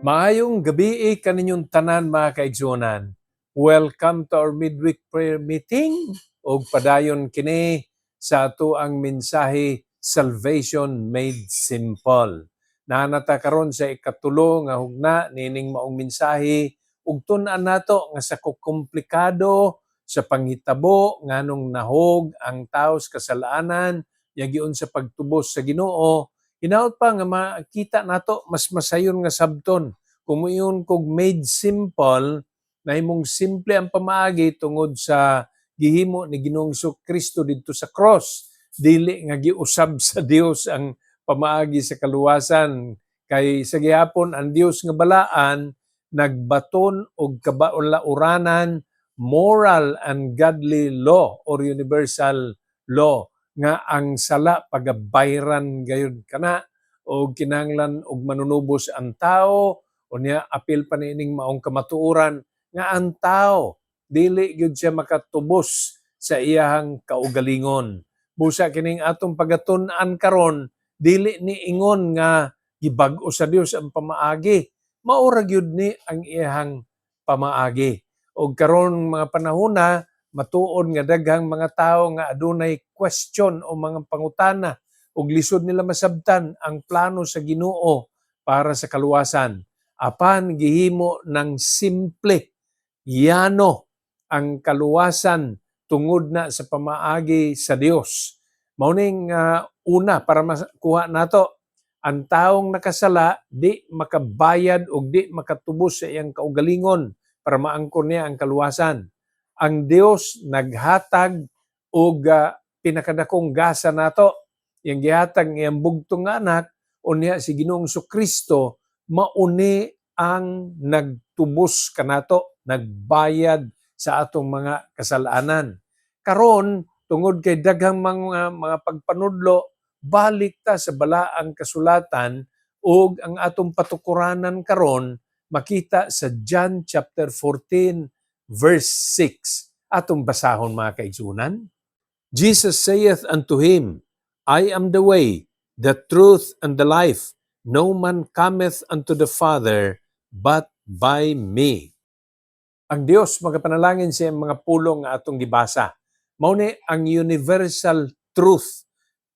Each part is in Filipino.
Maayong gabi kaninyong tanan mga kaigsunan. Welcome to our midweek prayer meeting ug padayon kini sa ato ang mensahe Salvation Made Simple. Nanata karon sa ikatulo nga hugna nining maong mensahe ug tun-an nato nga sa komplikado sa panghitabo nganong nahog ang tao sa kasalanan yagiun sa pagtubos sa Ginoo. Hinaut pa nga makita nato mas masayon nga sabton kung iyon kog made simple na himong simple ang pamaagi tungod sa gihimo ni Ginoong Kristo didto sa cross, dili nga giusab sa Dios ang pamaagi sa kaluwasan kay sa gihapon ang Dios nga balaan nagbaton og kabaulauranan moral and godly law or universal law nga ang sala pagabayran gayud kana o kinahanglan og manunubos ang tao unya apil pa niining maong kamatuoran nga ang tao dili gyud siya makatubos sa iyahang kaugalingon. Busa kining atong pagatun-an karon dili ni ingon nga gibag-o sa Dios ang pamaagi. Maura gyud ni ang iyahang pamaagi. Og karon mga panahona matuod nga daghang mga tawo nga adunay question o mga pangutana ug lisod nila masabtan ang plano sa Ginoo para sa kaluwasan. Apan gihimo ng simple, yano ang kaluwasan tungod na sa pamaagi sa Dios. Mauning una para makuha nato ang taong nakasala di makabayad o di makatubos sa iyang kaugalingon para maangkon niya ang kaluwasan. Ang Dios naghatag og pinakadakong gasa nato. Yang gihatag ngayang bugtong anak unya si Ginoong Kristo mauni ang nagtubos kanato, nagbayad sa atong mga kasalanan. Karon tungod kay daghang mga pagpanudlo, balik ta sa balaang kasulatan ug ang atong patukuranan karon makita sa John chapter 14 verse 6. Atong basahon mga kaigsunan. Jesus saith unto him, I am the way, the truth, and the life. No man cometh unto the Father but by me. Ang Dios magapanalangin sa mga pulong nga atong gibasa. Mao ni ang universal truth.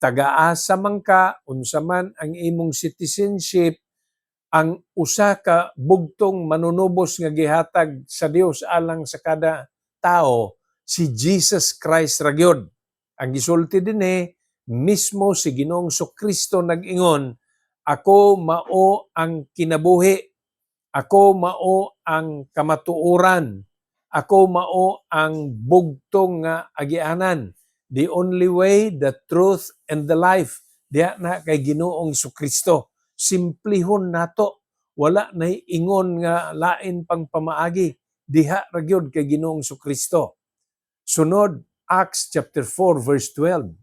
Tagaasa man ka, unsa man ang imong citizenship, ang usa ka bugtong manunubos nga gihatag sa Dios alang sa kada tao, si Jesus Christ ra gyud. Ang gisulti dinhi mismo si Ginoong Kristo nag-ingon, ako mao ang kinabuhi, ako mao ang kamatuoran, ako mao ang bugtong nga agianan. The only way, the truth, and the life. Diya na kay Ginoong Kristo. Simplihon nato. Wala na ingon nga lain pang pamaagi. Diha ra gyud kay Ginoong Kristo. Sunod, Acts chapter 4 verse 12.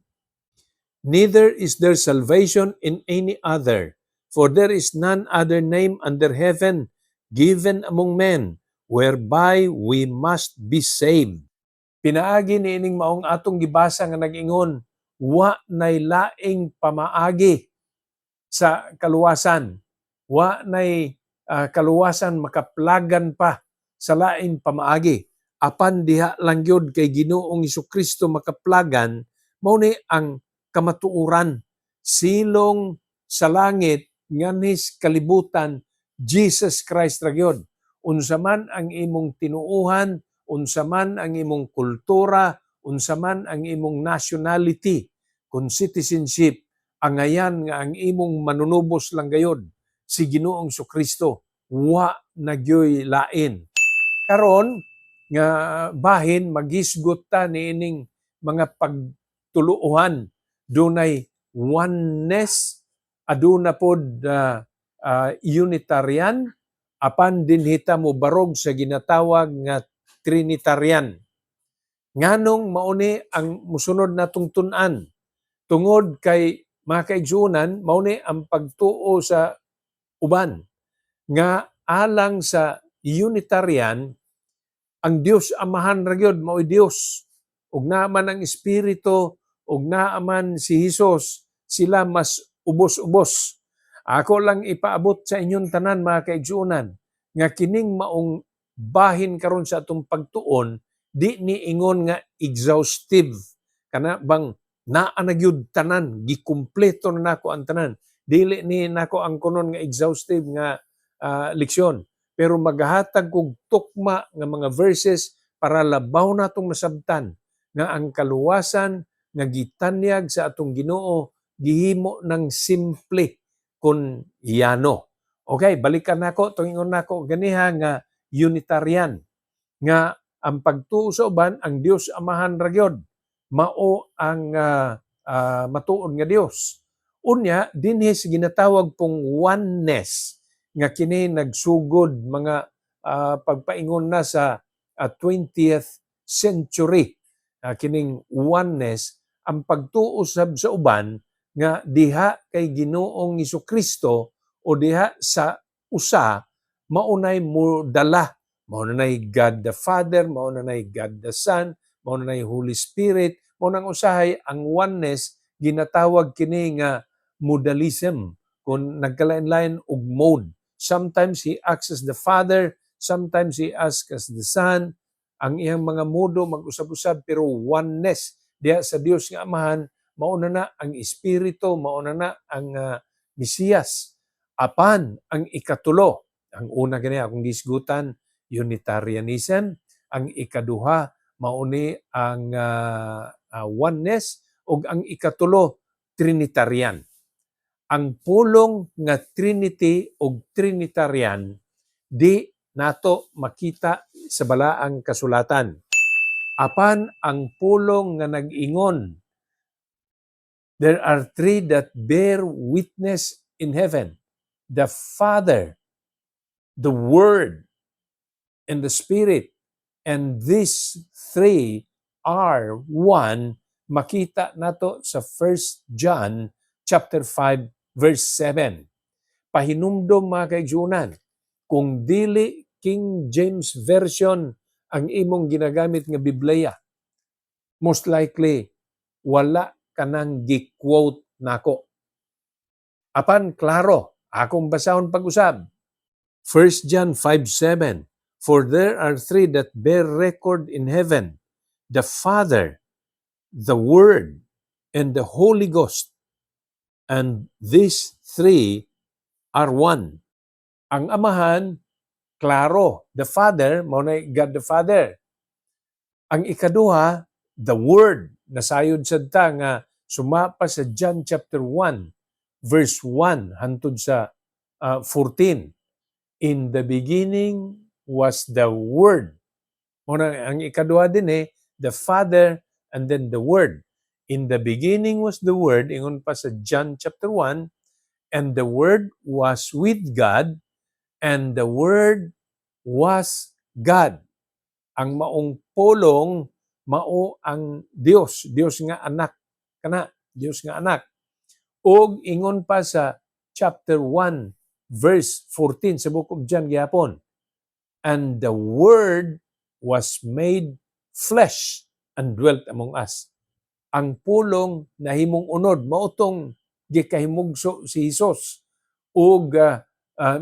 Neither is there salvation in any other, for there is none other name under heaven given among men, whereby we must be saved. Pinaagi ni ining maong atong gibasa nga nag-ingon, wa nay laing pamaagi sa kaluwasan. Wa nay kaluwasan makaplagan pa sa laing pamaagi. Apan diha lang gyud kay Ginoong Kristo makaplagan, mao ni ang kamatuoran, silong sa langit nganis kalibutan, Jesus Christ ra gyud. Unsa man ang imong tinuuhan, unsa man ang imong kultura, unsa man ang imong nationality, kung citizenship, angayan nga ang imong manunubos lang gayud si Ginoong Kristo, wa nagyoy lain. Karon nga bahin maghisgot ta niining mga pagtuluohan, dunay oneness, aduna pod Unitarian, apan dinhita mo barog sa ginatawag nga Trinitarian. Nganong mauni ang musunod natong tun-an. Tungod kay mga kaigsunan, mauni ang pagtuo sa uban. Nga alang sa Unitarian, ang Dios Amahan ra gyud mao'y Dios. Ug naaman ang Espiritu, ug naaman si Hesus, sila mas ubos-ubos. Ako lang ipaabot sa inyong tanan mga kaigsuonan nga kining maong bahin karon sa atong pagtuon di ni ingon nga exhaustive kana bang naa na gyud tanan gikumpleto na nako ang tanan, dili ni nako ang kunon nga exhaustive nga leksyon, pero maghatag kog tukma nga mga verses para labaw natong masabtan nga ang kaluwasan nga gitanyag sa atong Ginoo gihimo ng simple kun yano. Okay, balikan nako tungon nako ganiha nga Unitarian nga ang pagtuo sa uban ang Dios Amahan ra gyud mao ang matuod nga Dios. Unya dinhi sa ginatawag pong oneness nga kini nagsugod mga pagpaingon na sa 20th century. Kining oneness ang pagtuo sa uban nga diha kay Ginoong Jesucristo o diha sa usa maunay mo dala, maunay God the Father, maunay God the Son, maunay Holy Spirit, maunang usahay ang oneness ginatawag kini nga modalism kung nagkalain-lain og mode. Sometimes he acts as the Father, sometimes he acts as the Son. Ang iyang mga modo mag-usab-usab pero oneness diha sa Dios nga Amahan, mauna na ang Espiritu, mauna na ang Mesiyas. Apan ang ikatulo, ang una gani akong gisgutan, Unitarianism, ang ikaduha mauni ang oneness ug ang ikatulo Trinitarian. Ang pulong nga Trinity ug Trinitarian di nato makita sa balaang kasulatan. Apan ang pulong nga nag-ingon, there are three that bear witness in heaven, the Father, the Word, and the Spirit. And these three are one. Makita nato sa 1 John chapter 5 verse 7. Pahinumdom mga kaigsuonan, kung dili King James Version ang imong ginagamit nga Biblia, most likely wala kanang gi-quote nako. Apan klaro, akong basahon pag-usab. 1 John 5:7. For there are three that bear record in heaven, the Father, the Word, and the Holy Ghost. And these three are one. Ang Amahan, klaro, the Father, mao na God the Father. Ang ikaduha, the Word, nasayod sadta nga sumapa sa John chapter 1, verse 1 hangtod sa 14. In the beginning was the Word. Muna, ang ikaduha din the Father and then the Word. In the beginning was the Word, ingon pa sa John chapter 1, and the Word was with God, and the Word was God. Ang maong pulong, mao ang Dios, Dios nga anak, kana, Dios nga anak. Og ingon pa sa chapter 1, verse 14 sa Book of John gihapon, and the Word was made flesh and dwelt among us. Ang pulong nahimong unod, mautong gikahimugso si Jesus ug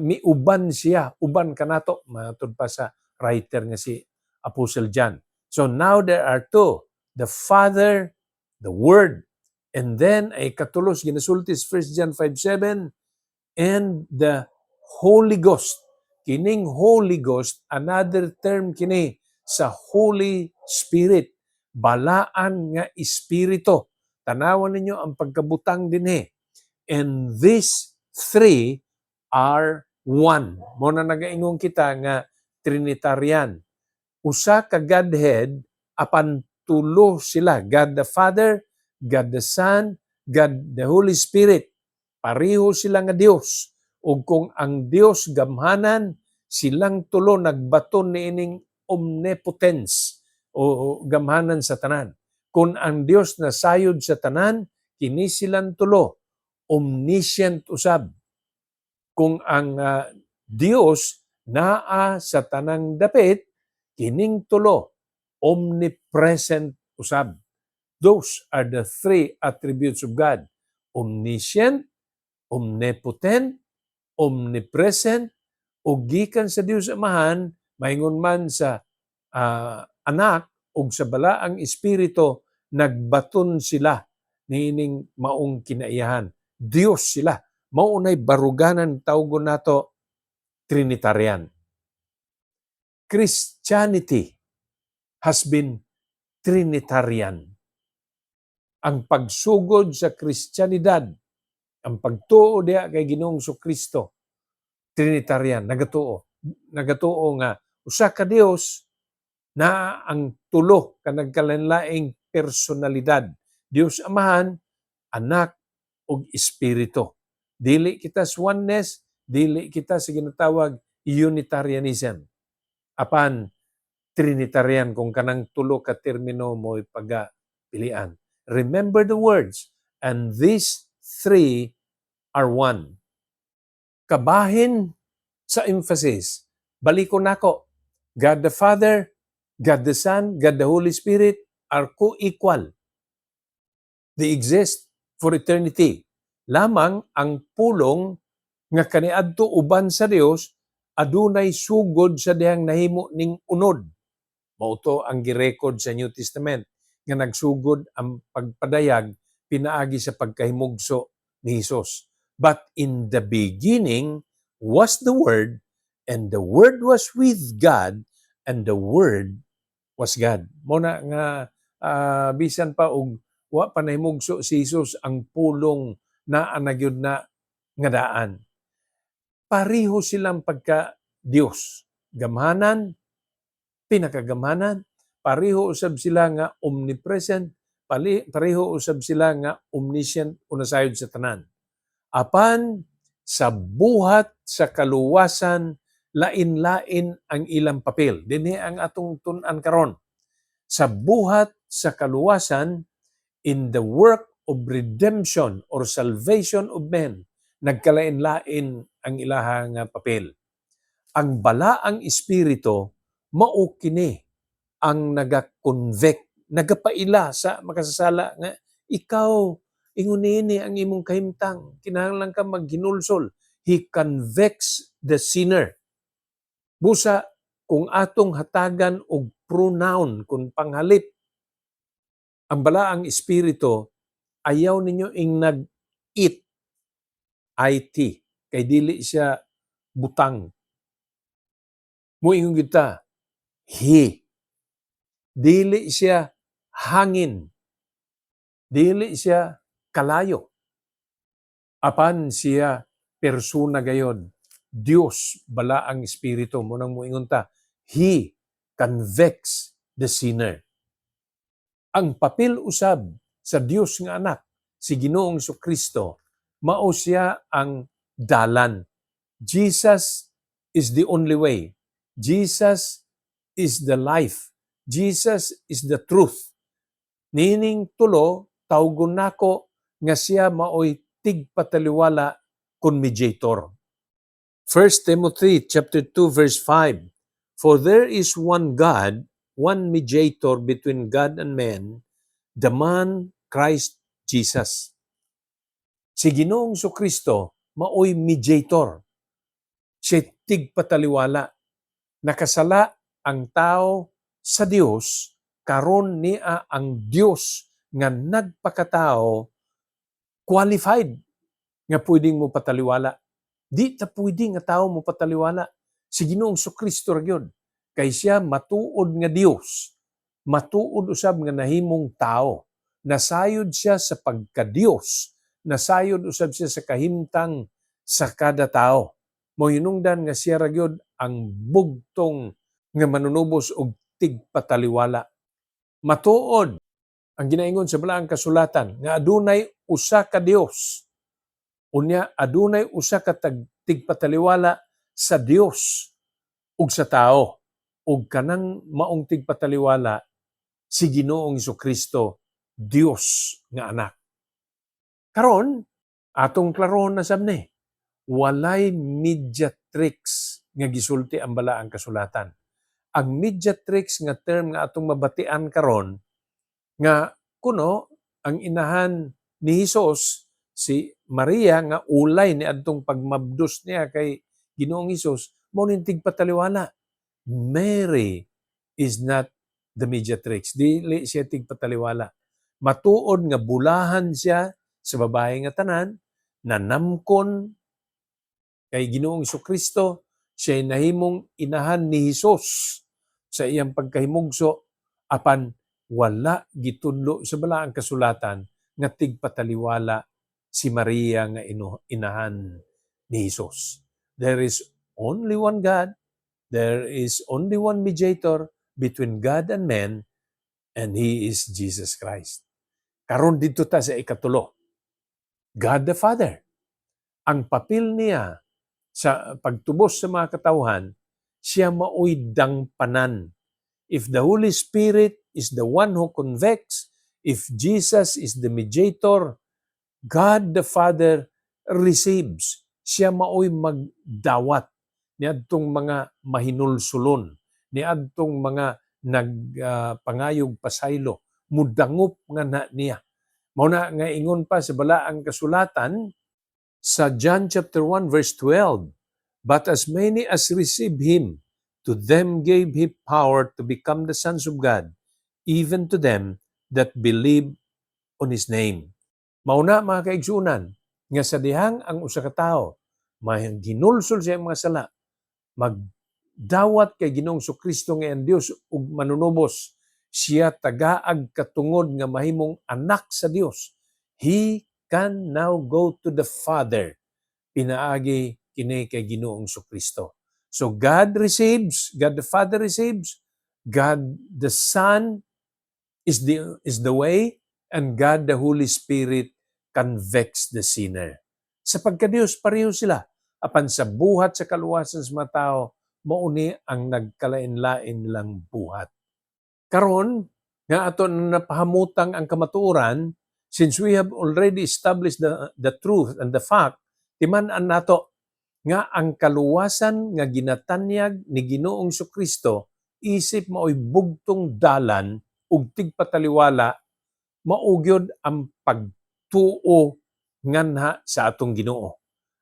miuban siya, uban kanato, matud pa sa writer nga si Apostle John. So now there are two, the Father, the Word, and then ay katulos ginasultis 1 John 5:7, and the Holy Ghost. Kining Holy Ghost, another term kini sa Holy Spirit. Balaan nga Espiritu. Tanawan ninyo ang pagkabutang dinhi. And these three are one. Muna nagaingon kita nga Trinitarian. Usa ka Godhead, apan tulo sila. God the Father, God the Son, God the Holy Spirit. Pareho sila nga Dios. Ug kung ang Dios gamhanan, silang tulo nagbaton niining omnipotence o gamhanan sa tanan. Kung ang Dios nasayod sa tanan, kini silang tulo omniscient usab. Kung ang Dios naa sa tanang dapit, kining tulo omnipresent usab. Those are the three attributes of God. Omniscient, omnipotent, omnipresent, ug gikan sa Dios Amahan, maingon man sa anak ug sa balaang espiritu, nagbaton sila niining maong kinaiyahan. Dios sila. Mao unay baruganan tawgon nato Trinitarian. Christianity has been Trinitarian. Ang pagsugod sa Kristyanidad, ang pagtuo diha kay Ginoong Kristo, Trinitarian, nagatuo. Nagatuo nga usa ka Dios na ang tulo ka nagkalainlaing personalidad. Dios Amahan, Anak ug Espiritu. Dili kita sa oneness, dili kita sa ginatawag Unitarianism. Apan Trinitarian kung kanang tulo ka termino mo pagpilian. Remember the words, and these three are one. Kabahin sa emphasis, balikon nako, God the Father, God the Son, God the Holy Spirit are co-equal. They exist for eternity. Lamang ang pulong nga kaniadto uban sa Dios adunay sugod sa dihang nahimo ning unod. Mao to ang girecord sa New Testament nga nagsugod ang pagpadayag pinaagi sa pagkahimugso ni Hesus. But in the beginning was the Word, and the Word was with God, and the Word was God. Muna nga bisan pa og wa pa nahimugso si Hesus, ang pulong na nagyud na nga daan. Pareho silang pagka Dios. Gamhanan, pinakagamhanan, pareho usab sila nga omnipresent, pareho usab sila nga omniscient unasayod sa tanan. Apan sa buhat sa kaluwasan, lain-lain ang ilang papel. Dinhi ang atong tun-an karon. Sa buhat sa kaluwasan, in the work of redemption or salvation of men, nagkalain-lain ang ilahang papel. Ang balaang espiritu mao kini ang naga-convict, nagapaila sa makasasala nga ikaw ingon niini ang imong kahimtang, kinahanglan ka maghinulsol. He convicts the sinner. Busa kung atong hatagan og pronoun kung panghalip, ang balaang espiritu ayaw ninyo ing nag-it, IT, kay dili siya butang. Muingon kita, he. Dili siya hangin. Dili siya kalayo. Apan siya persona gayon. Dios bala ang espiritu. Munang muingon ta, he convicts the sinner. Ang papel usab sa Dios nga anak, si Ginoong Kristo, mao siya ang dalan. Jesus is the only way. Jesus is the life. Jesus is the truth. Nining tulo, tawgon nako nga siya maoy tigpataliwala kun mediator. 1 Timothy chapter 2 verse 5. For there is one God, one mediator between God and men, the man Christ Jesus. Si Ginoong Kristo maoy mediator. Siya tigpataliwala. Nakasala ang tao sa Dios, karon niya ang Dios nga nagpakatao qualified nga pwedeng mo pataliwala. Di ta pwede nga tao mo pataliwala. Si Ginoong Kristo ra gyud. Kay siya matuod nga Dios, matuod usab nga nahimong tao. Nasayod siya sa pagka-Dios, nasayod usab siya sa kahimtang sa kada tao. Mohinungdan nga siya ra gyud ang bugtong nga manunubos og tigpataliwala. Matuod ang ginaingon sa balaang kasulatan nga adunay usa ka Dios. Unya adunay usa ka tigpataliwala sa Dios ug sa tao. Ug kanang maong tigpataliwala si Ginoong Kristo, Dios nga anak. Karon atong klaron na sabni, walay mediatrix nga gisulti ang balaang kasulatan. Ang mediatrix nga term nga atong mabatian karon nga kuno ang inahan ni Hesus, si Maria nga ulay ni adtong pagmabdos niya kay Ginoong Hesus mao ning tigpataliwala. Mary is not the mediatrix. Dili siya tigpataliwala. Matuod nga bulahan siya sa babae nga tanan, nanamkon kay Ginoong Kristo, siya nahimong inahan ni Hesus sa iyang pagkahimugso, apan wala gitudlo sa balaang kasulatan nga tigpataliwala si Maria nga inahan ni Hesus. There is only one God, there is only one mediator between God and men, and He is Jesus Christ. Karon dito ta sa ikatulo. God the Father. Ang papel niya sa pagtubos sa mga katawhan, siya maoy dangpanan. If the Holy Spirit is the one who convicts, if Jesus is the mediator, God the Father receives. Siya maoy magdawat niadtong mga mahinulsulon, niadtong mga nagpangayog pasaylo, mudangop nga na niya. Mao na nga ingon pa sa balaang kasulatan sa John chapter 1 verse 12, but as many as receive him, to them gave he power to become the sons of God, even to them that believe on his name. Mauna mga kaigsunan, nga sa dihang ang usa ka tawo ginulsol siya mga sala, magdawat kay Ginoong Kristo nga ang Dios ug manunubos, siya tagaag katungod nga mahimong anak sa Dios. He can now go to the Father. Pinaagi kini kay Ginoong Kristo. So God receives, God the Father receives, God the Son is the way, and God the Holy Spirit convicts the sinner. Sa pagka-Dios, pareho sila. Apan sa buhat sa kaluwasan sa mga tao, mauni ang nagkalain-lain nilang buhat. Karon nga ato napahamutang ang kamatuoran, since we have already established the truth and the fact, timan-an nato nga ang kaluwasan nga ginatanyag ni Ginoong Kristo isip maoy bugtong dalan ug tigpataliwala, maugyod ang pagtuo nganha sa atong Ginoo.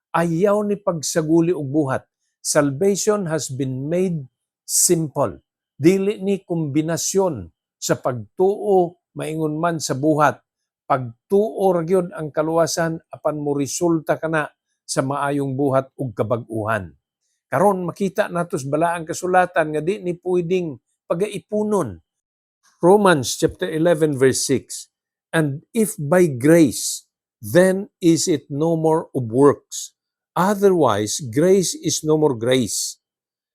Ayaw ni pagsaguli og buhat. Salvation has been made simple. Dili ni kombinasyon sa pagtuo maingon man sa buhat. Pagtuo ra gyud ang kaluwasan apan mo resulta kana sa maayong buhat ug kabag-uhan. Karon makita nato sa balaang kasulatan nga di ni pwedeng pagaipunon. Romans chapter 11 verse 6. And if by grace, then is it no more of works. Otherwise, grace is no more grace.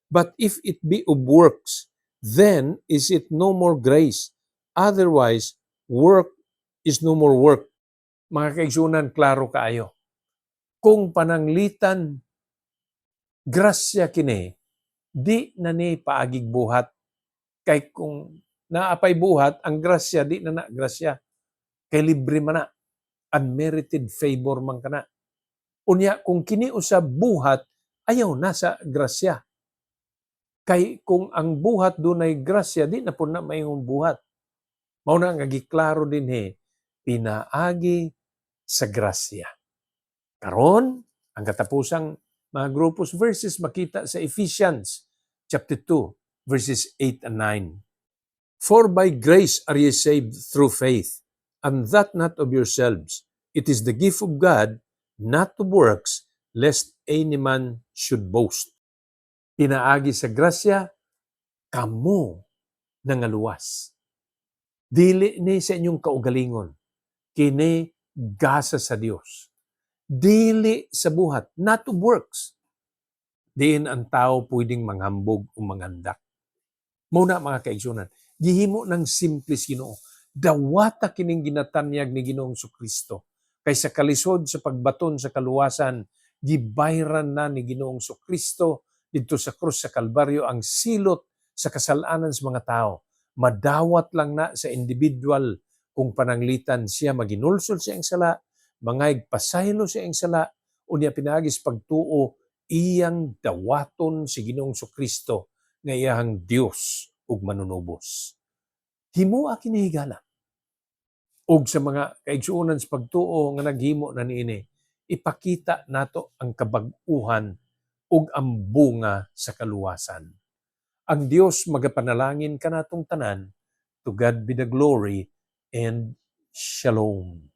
But if it be of works, then is it no more grace. Otherwise, work is no more work. Mga kaigsunan, klaro kaayo. Kung pananglitan, grasya kini, di na ni paagig buhat. Kay kung naapay buhat, ang grasya, di na grasya. Kay libre man na. Unmerited favor man kana. Unya, kung kini usab buhat, ayaw na sa grasya. Kay kung ang buhat dunay grasya, di na po na mayong buhat. Mao na nga giklaro din pinaagi sa grasya. Karon, ang katapusang mga grupos verses makita sa Ephesians chapter 2 verses 8 and 9. For by grace are ye saved through faith, and that not of yourselves. It is the gift of God, not of works, lest any man should boast. Pinaagi sa grasya, kamo nangaluwas. Dili ni sa inyong kaugalingon, kini gasa sa Dios. Dili sa buhat, not of works. Diin ang tao pwedeng manghambog o manghandak. Muna mga kaigsunan, gihimo ng simples Ginoo. Dawata kining ginatanyag ni Ginoong Kristo. Kay sa kalisod sa pagbaton sa kaluwasan, gibayran na ni Ginoong Kristo dito sa krus sa Kalbaryo ang silot sa kasalanan sa mga tao. Madawat lang na sa individual kung pananglitan siya maginulsol siya ang sala, mangayg pasaylo siya ang sala, unya pinagis pagtuo iyang dawaton si Ginoong Kristo nga iyang Dios ug manunubos. Himoa kinihigala. Og sa mga kaigsuonan sa pagtuo nga naghimo na niini, ipakita nato ang kabag-uhan ug ang bunga sa kaluwasan. Ang Dios magapanalangin kanatong tanan. To God be the glory and shalom.